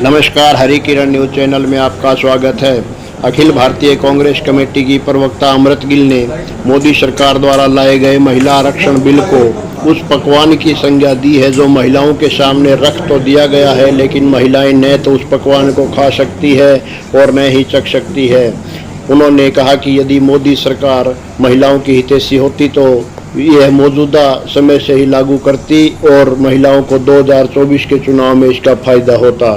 नमस्कार, हरी किरण news channel में आपका स्वागत है। अखिल भारतीय कांग्रेस कमेटी की प्रवक्ता अमृत गिल ने मोदी सरकार द्वारा लाए गए महिला आरक्षण बिल को उस पकवान की संज्ञा दी है जो महिलाओं के सामने रख तो दिया गया है, लेकिन महिलाएं न तो उस पकवान को खा सकती है और न ही चख सकती है। उन्होंने कहा कि यदि मोदी सरकार महिलाओं की हितैषी होती तो यह मौजूदा समय से ही लागू करती और महिलाओं को 2024 के चुनाव में इसका फायदा होता।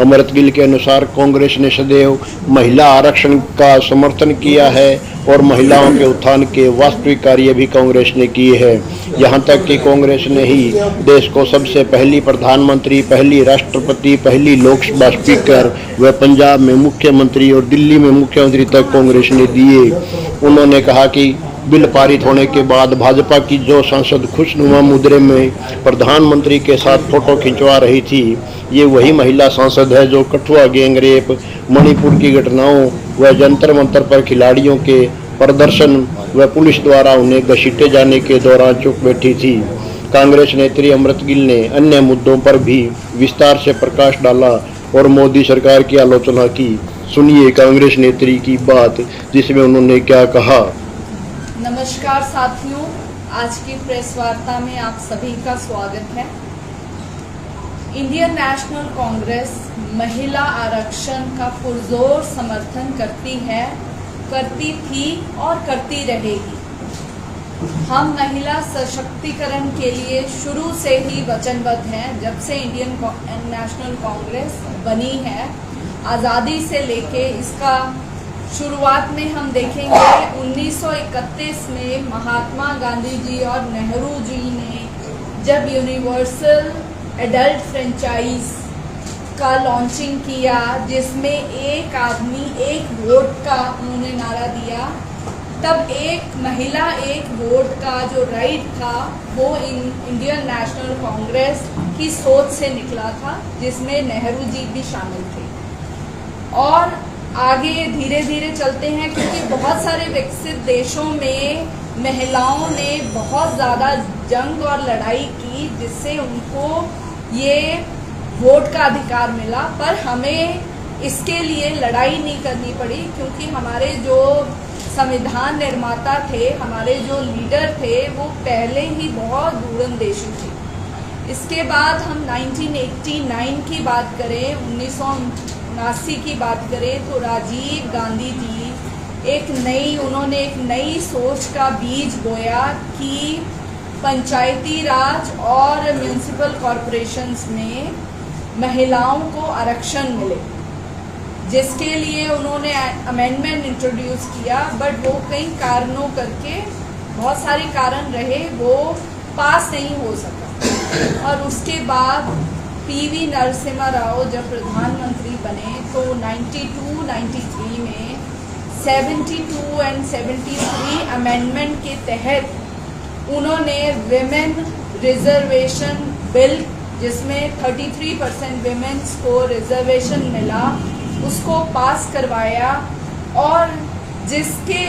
अमृत गिल के अनुसार कांग्रेस ने सदैव महिला आरक्षण का समर्थन किया है और महिलाओं के उत्थान के वास्तविक कार्य भी कांग्रेस ने किए हैं। यहाँ तक कि कांग्रेस ने ही देश को सबसे पहली प्रधानमंत्री, पहली राष्ट्रपति, पहली लोकसभा स्पीकर व पंजाब में मुख्यमंत्री और दिल्ली में मुख्यमंत्री तक कांग्रेस ने दिए। उन्होंने कहा कि बिल पारित होने के बाद भाजपा की जो सांसद खुशनुमा मुद्रे में प्रधानमंत्री के साथ फोटो खिंचवा रही थी, ये वही महिला सांसद है जो कठुआ गैंगरेप, मणिपुर की घटनाओं व जंतर मंतर पर खिलाड़ियों के प्रदर्शन व पुलिस द्वारा उन्हें घसीटे जाने के दौरान चुप बैठी थी। कांग्रेस नेत्री अमृत गिल ने अन्य मुद्दों पर भी विस्तार से प्रकाश डाला और मोदी सरकार की आलोचना की। सुनिए कांग्रेस नेत्री की बात, जिसमें उन्होंने क्या कहा। नमस्कार साथियों, आज की प्रेस वार्ता में आप सभी का स्वागत है। इंडियन नेशनल कांग्रेस महिला आरक्षण का पुरजोर समर्थन करती है, करती थी और करती रहेगी। हम महिला सशक्तिकरण के लिए शुरू से ही वचनबद्ध हैं। जब से इंडियन नेशनल कांग्रेस बनी है, आज़ादी से लेके इसका शुरुआत में हम देखेंगे 1931 में महात्मा गांधी जी और नेहरू जी ने जब यूनिवर्सल एडल्ट फ्रेंचाइज का लॉन्चिंग किया, जिसमें एक आदमी एक वोट का उन्होंने नारा दिया, तब एक महिला एक वोट का जो राइट था वो इंडियन नेशनल कांग्रेस की सोच से निकला था, जिसमें नेहरू जी भी शामिल थे। और आगे धीरे धीरे चलते हैं, क्योंकि बहुत सारे विकसित देशों में महिलाओं ने बहुत ज़्यादा जंग और लड़ाई की, जिससे उनको ये वोट का अधिकार मिला। पर हमें इसके लिए लड़ाई नहीं करनी पड़ी, क्योंकि हमारे जो संविधान निर्माता थे, हमारे जो लीडर थे, वो पहले ही बहुत दूरंदेशी थे। इसके बाद हम 1989 की बात करें, 1979 की बात करें, तो राजीव गांधी जी उन्होंने एक नई सोच का बीज बोया कि पंचायती राज और म्यूनिसिपल कॉरपोरेशंस में महिलाओं को आरक्षण मिले, जिसके लिए उन्होंने अमेंडमेंट इंट्रोड्यूस किया। बट वो कई कारणों करके, बहुत सारे कारण रहे, वो पास नहीं हो सका। और उसके बाद पीवी नरसिम्हा राव जब प्रधानमंत्री बने तो 92-93 में 72 और 73 अमेंडमेंट के तहत उन्होंने विमेन रिजर्वेशन बिल, जिसमें 33% विमेन्स को रिजर्वेशन मिला, उसको पास करवाया। और जिसके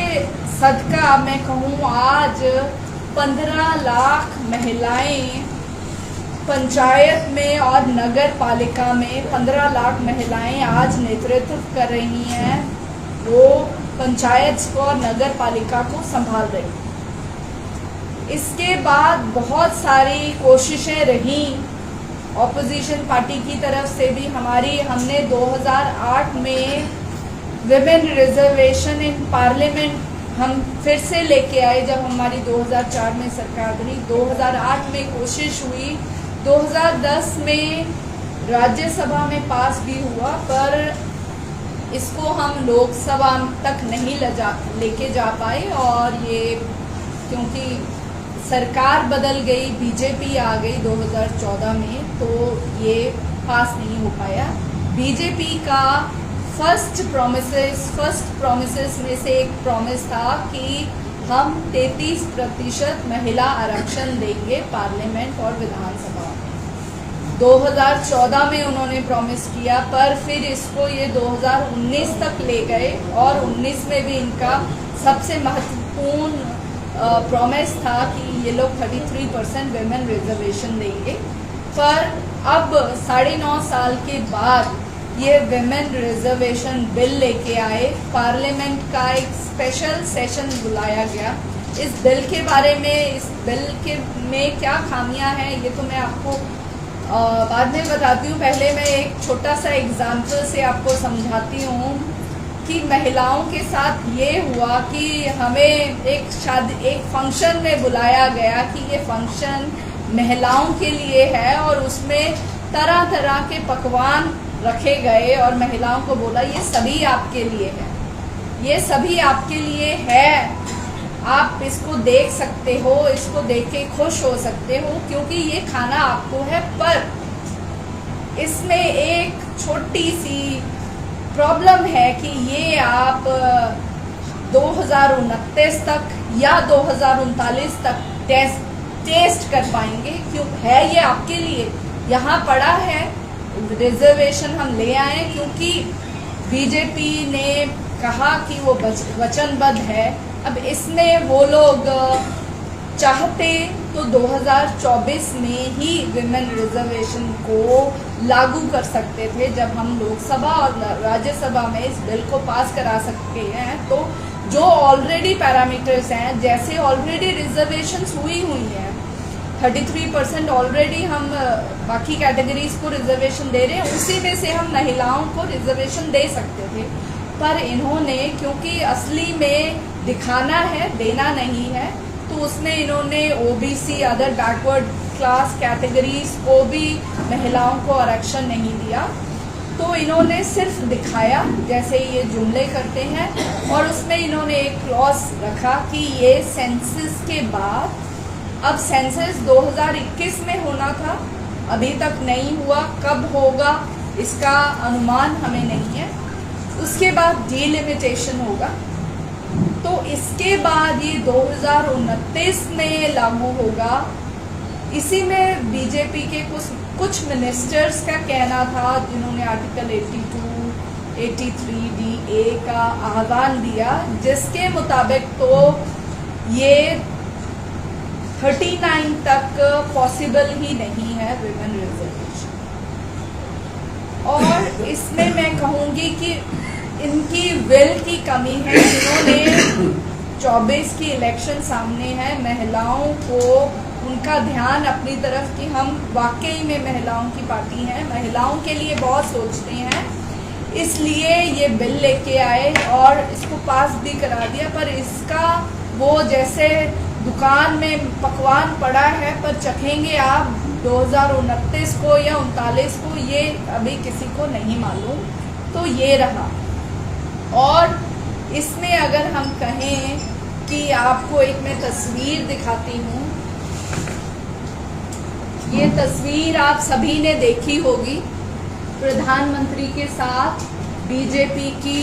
सदका मैं कहूँ आज 15 लाख महिलाएं पंचायत में और नगर पालिका में 15 लाख महिलाएं आज नेतृत्व कर रही हैं, वो पंचायत को और नगर पालिका को संभाल रही। इसके बाद बहुत सारी कोशिशें रहीं ऑपोजिशन पार्टी की तरफ से भी। हमने 2008 में विमेन रिजर्वेशन इन पार्लियामेंट हम फिर से लेके आए, जब हमारी 2004 में सरकार बनी। 2008 में कोशिश हुई, 2010 में राज्यसभा में पास भी हुआ, पर इसको हम लोकसभा तक नहीं लेके जा पाए। और ये क्योंकि सरकार बदल गई, बीजेपी आ गई 2014 में, तो ये पास नहीं हो पाया। बीजेपी का फर्स्ट प्रोमिसेस में से एक प्रॉमिस था कि हम 33% महिला आरक्षण देंगे पार्लियामेंट और विधानसभा में। 2014 में उन्होंने प्रॉमिस किया, पर फिर इसको ये 2019 तक ले गए और 19 में भी इनका सबसे महत्वपूर्ण प्रॉमिस था कि ये लोग 33% विमेन रिजर्वेशन देंगे। पर अब 9.5 साल के बाद ये विमेन रिजर्वेशन बिल लेके आए। पार्लियामेंट का एक स्पेशल सेशन बुलाया गया। इस बिल के बारे में, इस बिल के में क्या खामियां हैं ये तो मैं आपको बाद में बताती हूँ। पहले मैं एक छोटा सा एग्जाम्पल से आपको समझाती हूँ कि महिलाओं के साथ ये हुआ कि हमें एक फंक्शन में बुलाया गया कि ये फंक्शन महिलाओं के लिए है और उसमें तरह तरह के पकवान रखे गए और महिलाओं को बोला ये सभी आपके लिए है, ये सभी आपके लिए है, आप इसको देख सकते हो, इसको देख के खुश हो सकते हो क्योंकि ये खाना आपको है। पर इसमें एक छोटी सी प्रॉब्लम है कि ये आप 2029 तक या 2039 तक टेस्ट कर पाएंगे। क्यों है ये आपके लिए, यहाँ पड़ा है। रिजर्वेशन हम ले आए क्योंकि बीजेपी ने कहा कि वो वचनबद्ध है। अब इसमें वो लोग चाहते तो 2024 में ही विमेन रिजर्वेशन को लागू कर सकते थे। जब हम लोकसभा और राज्यसभा में इस बिल को पास करा सकते हैं तो जो ऑलरेडी पैरामीटर्स हैं, जैसे ऑलरेडी रिजर्वेशंस हुई हैं, 33% ऑलरेडी हम बाकी कैटेगरीज को रिजर्वेशन दे रहे हैं, उसी में से हम महिलाओं को रिजर्वेशन दे सकते थे। पर इन्होंने, क्योंकि असली में दिखाना है, देना नहीं है, तो उसमें इन्होंने OBC, other backward class categories को भी महिलाओं को आरक्षण नहीं दिया। तो इन्होंने सिर्फ दिखाया जैसे ये जुमले करते हैं और उसमें इन्होंने एक क्लॉज रखा कि ये सेंसस के बाद, अब सेंसस 2021 में होना था, अभी तक नहीं हुआ, कब होगा इसका अनुमान हमें नहीं है। उसके बाद डिलिमिटेशन होगा, तो इसके बाद ये 2029 में लागू होगा। इसी में बीजेपी के कुछ मिनिस्टर्स का कहना था जिन्होंने आर्टिकल 82, 83D(a) का आह्वान दिया, जिसके मुताबिक तो ये 39 तक पॉसिबल ही नहीं है विमेन रिजर्वेशन। और इसमें मैं कहूँगी कि इनकी विल की कमी है। जिन्होंने 24 की इलेक्शन सामने है, महिलाओं को उनका ध्यान अपनी तरफ कि हम वाकई में महिलाओं की पार्टी हैं, महिलाओं के लिए बहुत सोचते हैं, इसलिए ये बिल लेके आए और इसको पास भी करा दिया। पर इसका वो जैसे दुकान में पकवान पड़ा है पर चखेंगे आप 2029 को या 39 को, ये अभी किसी को नहीं मालूम। तो ये रहा। और इसमें अगर हम कहें कि आपको एक मैं तस्वीर दिखाती हूँ, ये तस्वीर आप सभी ने देखी होगी। प्रधानमंत्री के साथ बीजेपी की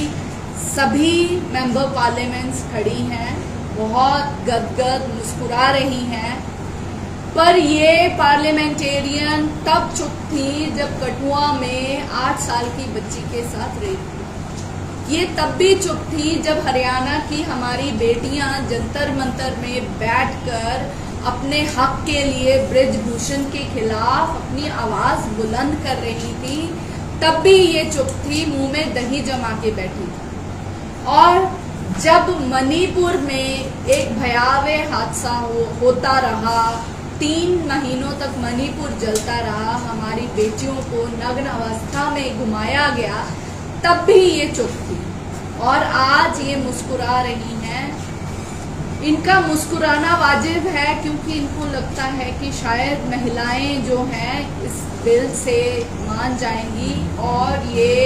सभी मेंबर पार्लियामेंट्स खड़ी हैं, बहुत गदगद मुस्कुरा रही हैं। पर ये पार्लियामेंटेरियन तब चुप थी जब कठुआ में 8 साल की बच्ची के साथ रेप हुई। ये तब भी चुप थी जब हरियाणा की हमारी बेटियां जंतर मंतर में बैठकर अपने हक के लिए ब्रिजभूषण के खिलाफ अपनी आवाज बुलंद कर रही थी। तब भी ये चुप थी, मुंह में दही जमा के बैठी थी। और जब मणिपुर में एक भयावह हादसा होता रहा, 3 महीनों तक मणिपुर जलता रहा, हमारी बेटियों को नग्न अवस्था में घुमाया गया, तब भी ये चुप थी। और आज ये मुस्कुरा रही हैं। इनका मुस्कुराना वाजिब है क्योंकि इनको लगता है कि शायद महिलाएं जो हैं इस बिल से मान जाएंगी और ये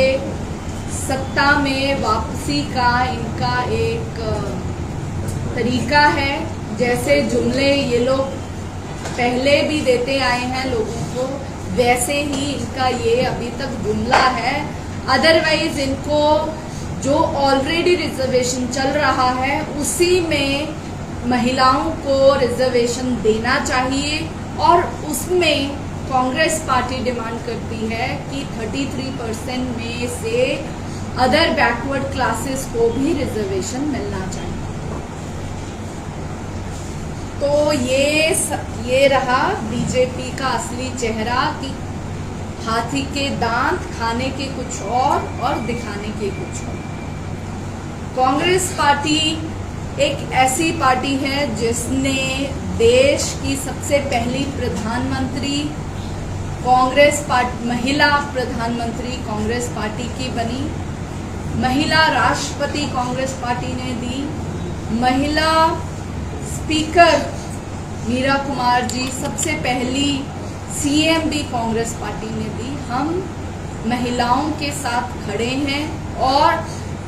सत्ता में वापसी का इनका एक तरीका है। जैसे जुमले ये लोग पहले भी देते आए हैं लोगों को, वैसे ही इनका ये अभी तक जुमला है। अदरवाइज इनको जो ऑलरेडी रिजर्वेशन चल रहा है उसी में महिलाओं को रिजर्वेशन देना चाहिए। और उसमें कांग्रेस पार्टी डिमांड करती है कि 33% में से अदर बैकवर्ड क्लासेस को भी रिजर्वेशन मिलना चाहिए। तो ये रहा बीजेपी का असली चेहरा कि हाथी के दांत, खाने के कुछ और दिखाने के कुछ और। कांग्रेस पार्टी एक ऐसी पार्टी है जिसने देश की सबसे पहली प्रधानमंत्री महिला प्रधानमंत्री कांग्रेस पार्टी की बनी, महिला राष्ट्रपति कांग्रेस पार्टी ने दी, महिला स्पीकर मीरा कुमार जी सबसे पहली सीएम भी कांग्रेस पार्टी ने दी। हम महिलाओं के साथ खड़े हैं और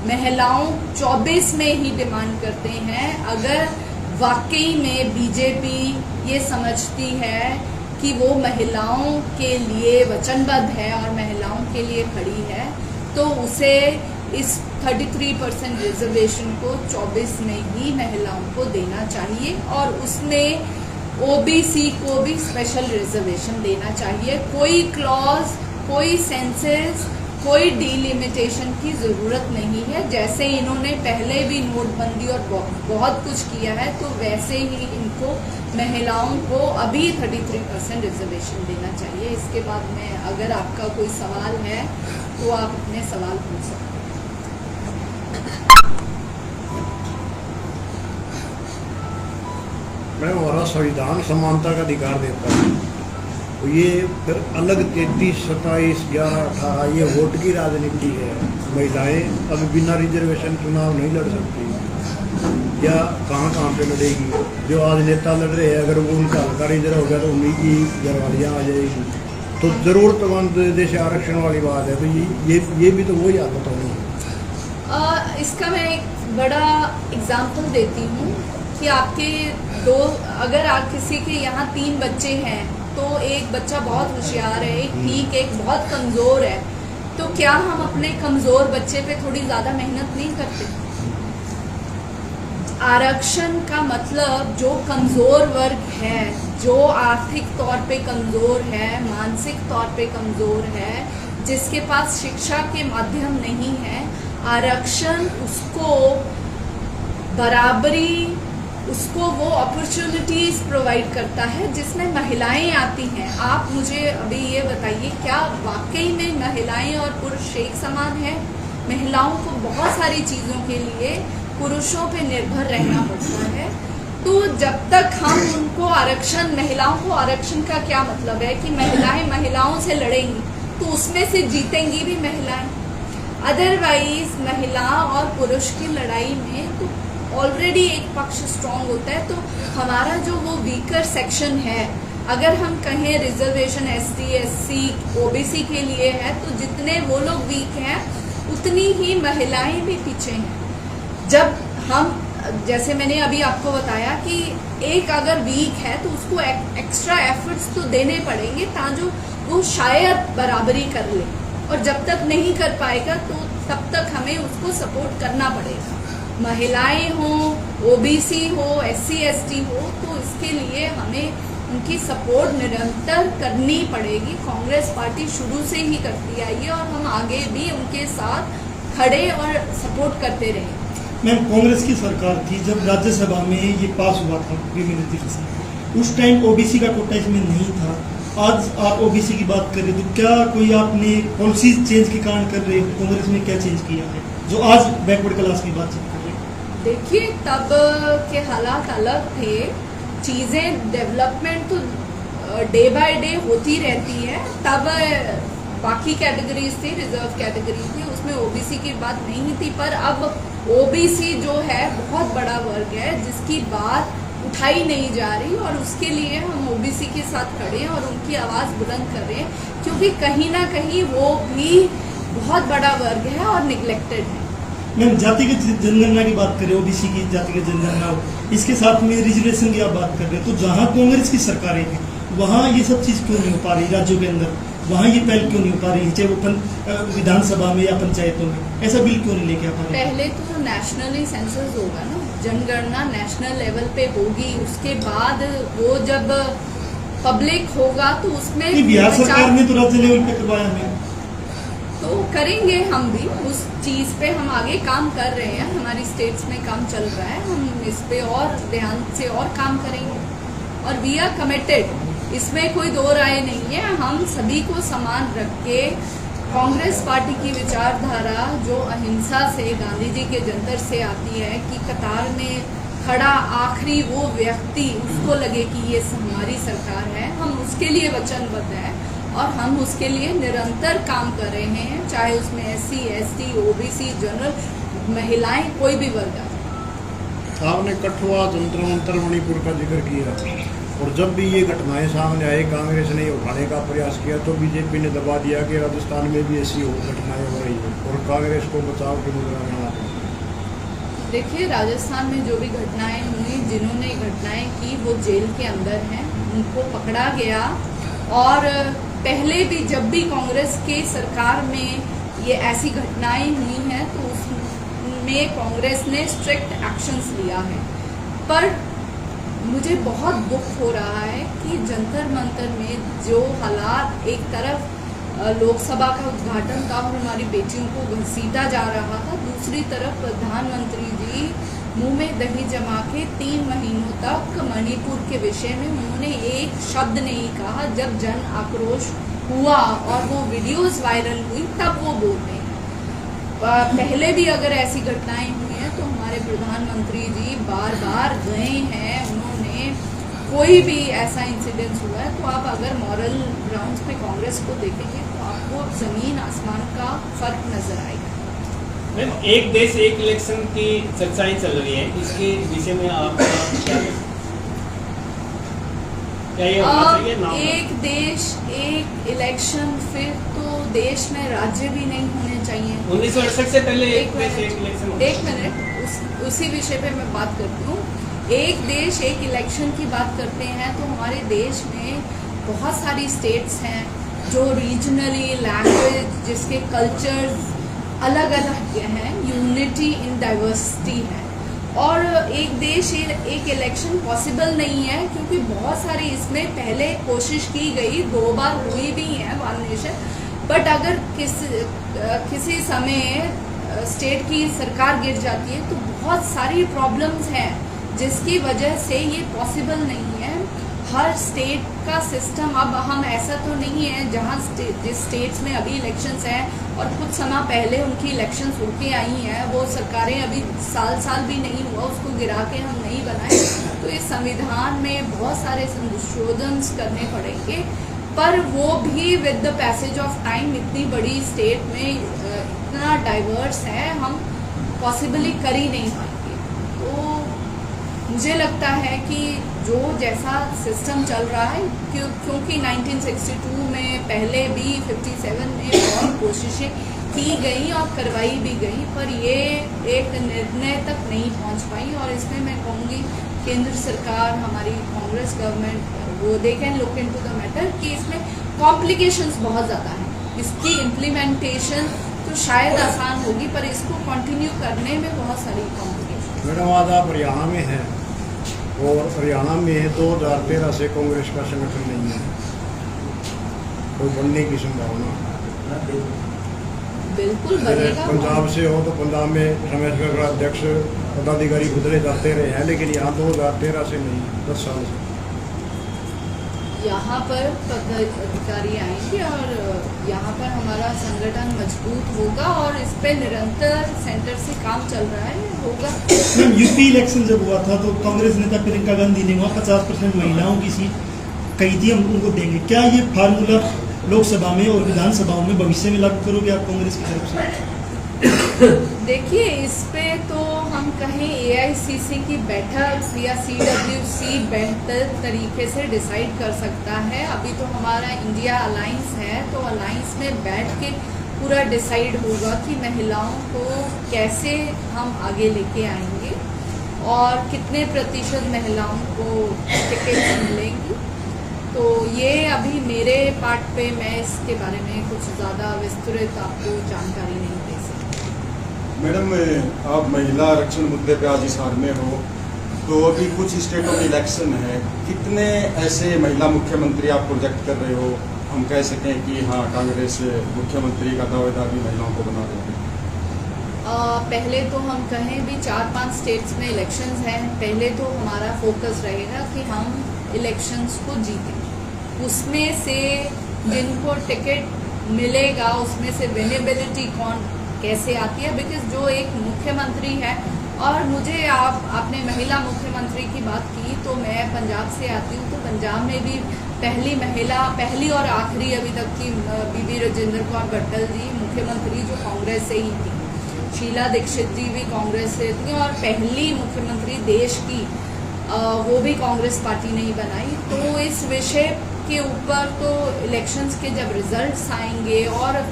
महिलाओं 24 में ही डिमांड करते हैं, अगर वाकई में बीजेपी ये समझती है कि वो महिलाओं के लिए वचनबद्ध है और महिलाओं के लिए खड़ी है, तो उसे इस 33% रिजर्वेशन को 24 में ही महिलाओं को देना चाहिए और उसमें ओबीसी को भी स्पेशल रिजर्वेशन देना चाहिए। कोई क्लॉज, कोई सेंसेस, कोई डिलिमिटेशन की जरूरत नहीं है। जैसे इन्होंने पहले भी नोटबंदी और बहुत कुछ किया है, तो वैसे ही इनको महिलाओं को अभी 33% रिजर्वेशन देना चाहिए। इसके बाद में अगर आपका कोई सवाल है तो आप अपने सवाल पूछ सकते हैं। मैं हमारा संविधान समानता का अधिकार देता है, तो ये फिर अलग 33, 27, 11, 18 ये वोट की राजनीति है। महिलाएं अब बिना रिजर्वेशन चुनाव नहीं लड़ सकती, या कहाँ पे लड़ेगी। जो आज नेता लड़ रहे हैं, अगर वो उनका हल्का रिजर्व हो गया तो उन्हीं की घरवालियाँ आ जाएगी, तो जरूरतमंद जैसे आरक्षण वाली बात है, तो ये भी तो वही हालत होनी है। इसका मैं एक बड़ा एग्जाम्पल देती हूँ कि अगर आप किसी के यहाँ 3 बच्चे हैं, तो एक बच्चा बहुत होशियार है, एक ठीक, एक बहुत कमजोर है, तो क्या हम अपने कमजोर बच्चे पे थोड़ी ज्यादा मेहनत नहीं करते? आरक्षण का मतलब जो कमजोर वर्ग है, जो आर्थिक तौर पे कमजोर है, मानसिक तौर पे कमजोर है, जिसके पास शिक्षा के माध्यम नहीं है, आरक्षण उसको बराबरी, उसको वो अपॉर्चुनिटीज प्रोवाइड करता है जिसमें महिलाएं आती हैं। आप मुझे अभी ये बताइए, क्या वाकई में महिलाएं और पुरुष एक समान है? महिलाओं को बहुत सारी चीज़ों के लिए पुरुषों पे निर्भर रहना पड़ता है। तो जब तक हम उनको आरक्षण, महिलाओं को आरक्षण का क्या मतलब है कि महिलाएं महिलाओं से लड़ेंगी तो उसमें से जीतेंगी भी महिलाएं। अदरवाइज महिला और पुरुष की लड़ाई में तो ऑलरेडी एक पक्ष स्ट्रांग होता है, तो हमारा जो वो वीकर सेक्शन है, अगर हम कहें रिजर्वेशन ST, SC, OBC के लिए है, तो जितने वो लोग वीक हैं उतनी ही महिलाएं भी पीछे हैं। जब हम, जैसे मैंने अभी आपको बताया कि एक अगर वीक है तो उसको एक्स्ट्रा एफर्ट्स तो देने पड़ेंगे ताकि वो शायद बराबरी कर ले, और जब तक नहीं कर पाएगा तो तब तक हमें उसको सपोर्ट करना पड़ेगा। महिलाएं हो, OBC हो, SC ST हो, तो इसके लिए हमें उनकी सपोर्ट निरंतर करनी पड़ेगी। कांग्रेस पार्टी शुरू से ही करती आई है और हम आगे भी उनके साथ खड़े और सपोर्ट करते रहेंगे। मैम, कांग्रेस की सरकार थी जब राज्यसभा में ये पास हुआ था से, उस टाइम OBC का कोटा इसमें नहीं था। आज आप OBC की बात कर रहे हो, तो क्या कोई आपने पॉलिसी चेंज के कारण कर रहे हो? कांग्रेस ने क्या चेंज किया है जो आज बैकवर्ड क्लास की बात कर रहे हैं? देखिए, तब के हालात अलग थे, चीज़ें डेवलपमेंट तो डे बाय डे होती रहती है। तब बाकी कैटेगरीज थी, रिजर्व कैटेगरी थी, उसमें OBC की बात नहीं थी, पर अब OBC जो है बहुत बड़ा वर्ग है जिसकी बात उठाई नहीं जा रही, और उसके लिए हम OBC के साथ खड़े हैं और उनकी आवाज़ बुलंद कर रहे हैं, क्योंकि कहीं ना कहीं वो भी बहुत बड़ा वर्ग है और निगलेक्टेड है। मैम, जातिगत जनगणना की बात करें, OBC की जातिगत जनगणना, इसके साथ में रिजर्वेशन की आप बात कर रहे हैं, तो जहाँ कांग्रेस की सरकारें हैं वहाँ ये सब चीज़ क्यों नहीं हो पा रही? राज्यों के अंदर वहाँ ये पहल क्यों नहीं हो पा रही, चाहे वो विधानसभा में या पंचायतों में? ऐसा बिल क्यों नहीं लेके आ पा रहे? पहले तो नेशनली सेंसस होगा ना, जनगणना नेशनल लेवल पे होगी, उसके बाद वो जब पब्लिक होगा तो उसमें बिहार सरकार ने तो राज्य लेवल पे करवाया है, तो करेंगे हम भी उस चीज़ पे। हम आगे काम कर रहे हैं, हमारी स्टेट्स में काम चल रहा है, हम इस पे और ध्यान से और काम करेंगे, और वी आर कमिटेड इसमें कोई दो राय नहीं है। हम सभी को समान रख के कांग्रेस पार्टी की विचारधारा जो अहिंसा से, गांधी जी के जंतर से आती है कि कतार में खड़ा आखिरी वो व्यक्ति उसको लगे कि ये हमारी सरकार है, हम उसके लिए वचनबद्ध हैं और हम उसके लिए निरंतर काम कर रहे हैं, चाहे उसमें SC, ST, OBC, जनरल, महिलाएं, कोई भी वर्ग है। आपने कठुआ, जंतर मंतर, मणिपुर का जिक्र किया और जब भी ये घटनाएं सामने आई, कांग्रेस ने उठाने का प्रयास किया तो बीजेपी ने दबा दिया कि राजस्थान में भी ऐसी घटनाएं हो रही है और कांग्रेस को बचाव की मुद्रा में आना। देखिए, राजस्थान में जो भी घटनाएं हुई, जिन्होंने घटनाएं की वो जेल के अंदर हैं, उनको पकड़ा गया। और पहले भी जब भी कांग्रेस के सरकार में ये ऐसी घटनाएं हुई हैं तो उसमें कांग्रेस ने स्ट्रिक्ट एक्शंस लिया है। पर मुझे बहुत दुख हो रहा है कि जंतर मंतर में जो हालात, एक तरफ लोकसभा का उद्घाटन था और हमारी बेटियों को घसीटा जा रहा था, दूसरी तरफ प्रधानमंत्री जी मुंह में दही जमा के 3 महीनों तक मणिपुर के विषय में उन्होंने एक शब्द नहीं कहा। जब जन आक्रोश हुआ और वो वीडियोस वायरल हुई तब वो बोलते हैं। पहले भी अगर ऐसी घटनाएं हुई हैं तो हमारे प्रधानमंत्री जी बार बार गए हैं, उन्होंने कोई भी ऐसा इंसिडेंस हुआ है तो आप अगर मॉरल ग्राउंड्स पे कांग्रेस को देखेंगे तो आपको जमीन आसमान का फर्क नजर आएगा। मैम, एक देश एक इलेक्शन की चर्चाएं चल रही हैं, इसके विषय में आप क्या ये होना चाहिए ना? एक देश एक इलेक्शन, फिर तो देश में राज्य भी नहीं होने चाहिए। 1968 से पहले एक देश एक इलेक्शन। एक मिनट, उसी विषय पे मैं बात करती हूँ। एक देश एक इलेक्शन की बात करते हैं तो हमारे देश में बहुत सारी स्टेट्स हैं जो रीजनली, लैंग्वेज, जिसके कल्चर्स अलग अलग हैं, यूनिटी इन डाइवर्सिटी है। और एक देश एक इलेक्शन पॉसिबल नहीं है क्योंकि बहुत सारी इसमें पहले कोशिश की गई, 2 बार हुई भी है वन नेशन, बट अगर किसी समय स्टेट की सरकार गिर जाती है तो बहुत सारी प्रॉब्लम्स हैं जिसकी वजह से ये पॉसिबल नहीं है। हर स्टेट का सिस्टम, अब हम ऐसा तो नहीं है जहाँ जिस स्टेट्स में अभी इलेक्शंस हैं और कुछ समय पहले उनकी इलेक्शंस होके आई हैं, वो सरकारें अभी साल भी नहीं हुआ उसको गिरा के हम नहीं बनाए, तो इस संविधान में बहुत सारे संशोधन करने पड़ेंगे। पर वो भी with the passage of time, इतनी बड़ी स्टेट में इतना डाइवर्स है, हम पॉसिबली कर ही नहीं पाएंगे। तो मुझे लगता है कि जो जैसा सिस्टम चल रहा है, क्योंकि 1962 में पहले भी 57 में बहुत कोशिशें की गई और करवाई भी गई, पर ये एक निर्णय तक नहीं पहुंच पाई। और इसमें मैं कहूँगी केंद्र सरकार, हमारी कांग्रेस गवर्नमेंट, वो they can look into the matter कि इसमें कॉम्प्लिकेशंस बहुत ज़्यादा हैं। इसकी इम्प्लीमेंटेशन तो शायद आसान होगी पर इसको कंटिन्यू करने में बहुत सारी कॉम्प्लिकेशन। मैडम, आज आप हरियाणा में हैं और हरियाणा में 2013 से कांग्रेस का संगठन नहीं है, कोई बनने की संभावना? बिल्कुल बनेगा। पंजाब से हो तो पंजाब में समय का अध्यक्ष, पदाधिकारी बदले जाते रहे हैं, लेकिन यहाँ 2013 से नहीं, 10 साल से यहाँ पर पदाधिकारी आएंगे और यहाँ पर हमारा संगठन मजबूत होगा और इस पे निरंतर सेंटर से काम चल रहा है, होगा। मैम, यूपी इलेक्शन जब हुआ था तो कांग्रेस नेता प्रियंका गांधी ने वहाँ 50% महिलाओं की सीट कही थी, हम उनको देंगे। क्या ये फार्मूला लोकसभा में और विधानसभाओं में भविष्य में लागू करोगे आप कांग्रेस की तरफ से? देखिए, इस पे तो हम कहें AICC की बैठक या CWC बेहतर तरीके से डिसाइड कर सकता है। अभी तो हमारा इंडिया अलायंस है, तो अलायंस में बैठ के पूरा डिसाइड होगा कि महिलाओं को कैसे हम आगे लेके आएंगे और कितने प्रतिशत महिलाओं को टिकट मिलेंगी। तो ये अभी मेरे पार्ट पे मैं इसके बारे में कुछ ज़्यादा विस्तृत आपको जानकारी नहीं दे सकती। मैडम, आप महिला आरक्षण मुद्दे पे आज हिसार में हो, तो अभी कुछ स्टेटों में इलेक्शन है, कितने ऐसे महिला मुख्यमंत्री आप प्रोजेक्ट कर रहे हो, हम कह सकें कि हाँ कांग्रेस मुख्यमंत्री का दावेदार भी महिलाओं को बना रही है? पहले तो हम कहें भी 4-5 स्टेट्स में इलेक्शंस हैं, पहले तो हमारा फोकस रहेगा कि हम इलेक्शंस को जीतें। उसमें से जिनको टिकट मिलेगा उसमें से विनेबिलिटी कौन कैसे आती है, बिकॉज जो एक मुख्यमंत्री है, और मुझे आपने महिला मुख्यमंत्री की बात की, तो मैं पंजाब से आती हूँ, तो पंजाब में भी पहली और आखिरी अभी तक की बीबी राजेंद्र कौर भट्टल जी मुख्यमंत्री जो कांग्रेस से ही थी, शीला दीक्षित जी भी कांग्रेस से थी, और पहली मुख्यमंत्री देश की वो भी कांग्रेस पार्टी नहीं बनाई। तो इस विषय के ऊपर तो इलेक्शंस के जब रिजल्ट्स आएंगे, और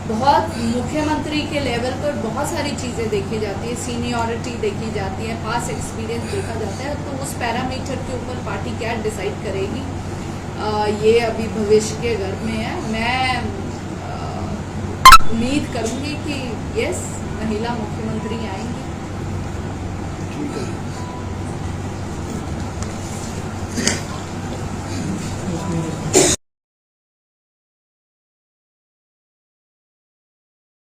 बहुत मुख्यमंत्री के लेवल पर बहुत सारी चीज़ें देखी जाती है, सीनियरिटी देखी जाती है, पास एक्सपीरियंस देखा जाता है, तो उस पैरामीटर के ऊपर पार्टी क्या डिसाइड करेगी ये अभी भविष्य के गर्भ में है। मैं उम्मीद करूँगी कि यस महिला मुख्यमंत्री आएंगी।